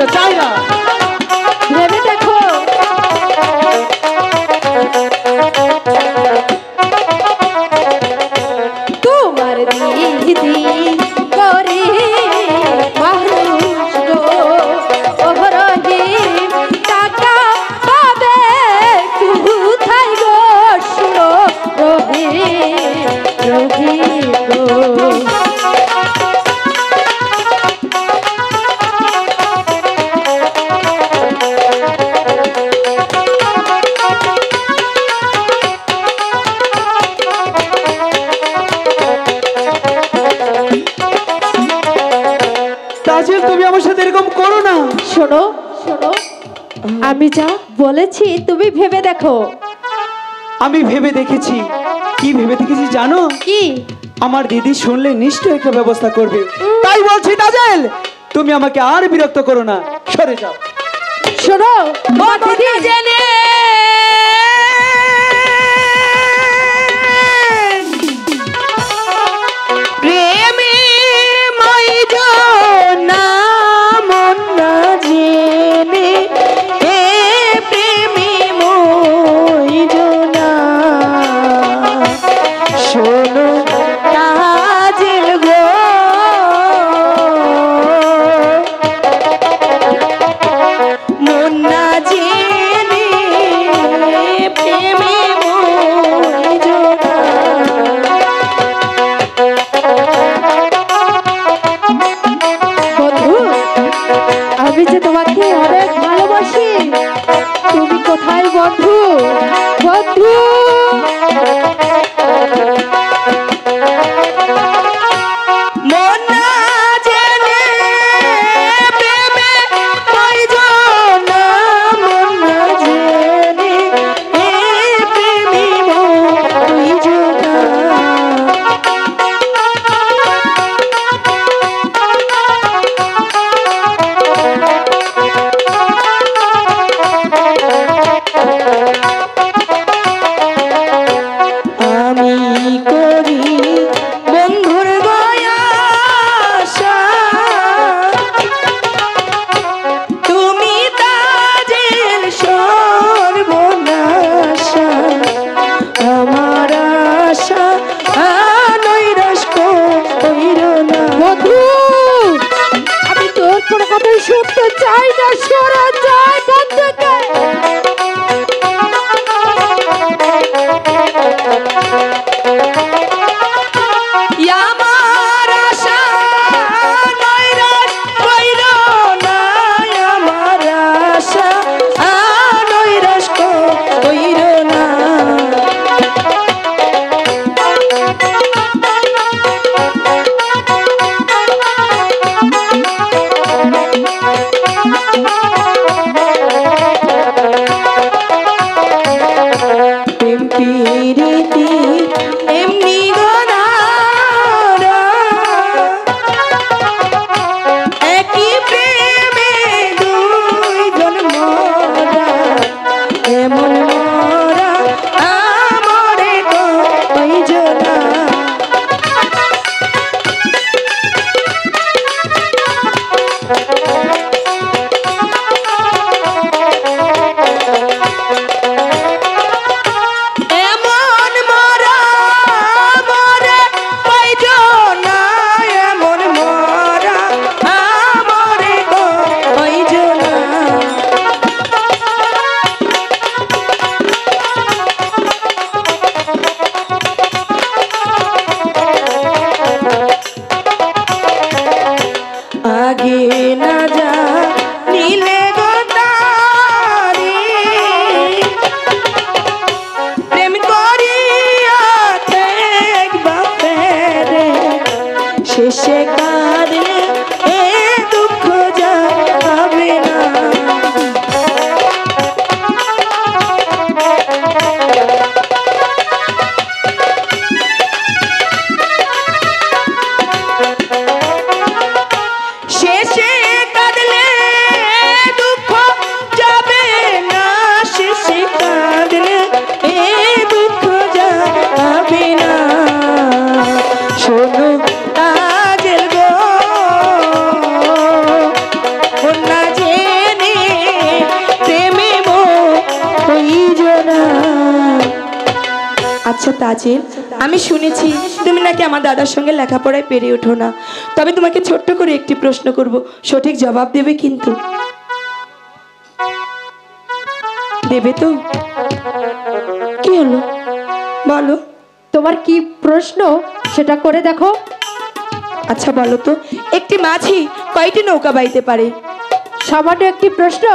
শুনতে চাই না। ভেবে দেখো তোমার দিদি করে মানুষ গো রহিম টাকা পাবে কোথায় গো শুনো রহিম রহিম গো তুমি আমার সাথে এরকম করো না। শোনো শোনো আমি যা বলেছি তুমি ভেবে দেখো। আমি ভেবে দেখেছি। কি ভেবে দেখেছি জানো? কি? আমার দিদি শুনলে নিশ্চয়ই একটা ব্যবস্থা করবে। তাই বলছি তাজেল, তুমি আমাকে আর বিরক্ত করো না, সরে যাও। শোনো দিদি জেনে প্রেমে মই না মন না জেনে হে প্রেমী মই না শোনো তাজেল গো মন না জেনে প্রেমে মই না বন্ধু আমি যে তোমাকে অনেক ভালোবাসি। তুমি কোথায় বন্ধু? বন্ধু মন না জেনে প্রেমে মই না মন না জেনে হে প্রেমী মই না আমি করি বন্ধুর গয়াশা তুমি তাজেল সর্বনাশা আমার আশা নৈরাশ কইর না বন্ধু আমি তোর কোনো কথা শুনতে চাই না। সরে যাই এখান থেকে। আমার আশা নৈরাশ কইর না আমার আশা নৈরাশ কইর না প্রেম প্রীতি এমনি গনারা একই প্রেমে দুইজন মরা এমন মরা আমারে কইজনা এমন মরা তাজিল, আমি শুনেছি তুমি নাকি আমার দাদার সঙ্গে লেখাপড়ায় পেরে ওঠো না। তবে তোমাকে ছোট্ট করে একটি প্রশ্ন করব, সঠিক জবাব দেবে কিন্তু। দেবে তো? কি হলো বলো। তোমার কি প্রশ্ন সেটা করে দেখো। আচ্ছা বলো তো, একটি মাঝি কয়টি নৌকা বাইতে পারে? সামান্য একটি প্রশ্ন,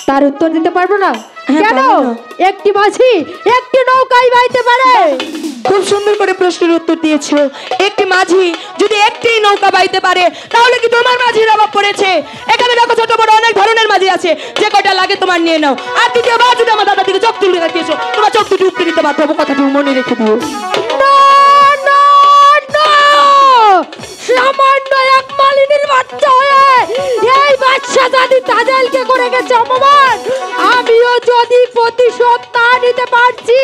তার উত্তর দিতে পারবো না? হ্যাঁ, কেন? পারো না। একটি মাঝি একটি নৌকাই বাইতে পারে। খুব সুন্দর করে প্রশ্নের উত্তর দিয়েছো। একটি মাঝি যদি একটি নৌকা বাইতে পারে, তাহলে কি তোমার মাঝির অভাব পড়েছে? এখানে দেখো ছোট বড় অনেক ধরনের মাঝি আছে, যে কয়টা লাগে তোমার নিয়ে নাও। আর দ্বিতীয়বার যদি আমার দাদা দিকে চোখ তুলে রাখিয়েছো, তোমার চোখ দুটি উপরে দিতে বাধ্য হবো, কথাটি মনে রেখে দিও। না, না, না! সামান্য এক মালিনীর বাচ্চা হয়ে এই বাচ্চা যদি তাদেরকে করে গেছে অপমান, আমিও যদি প্রতিশোধ না নিতে পারছি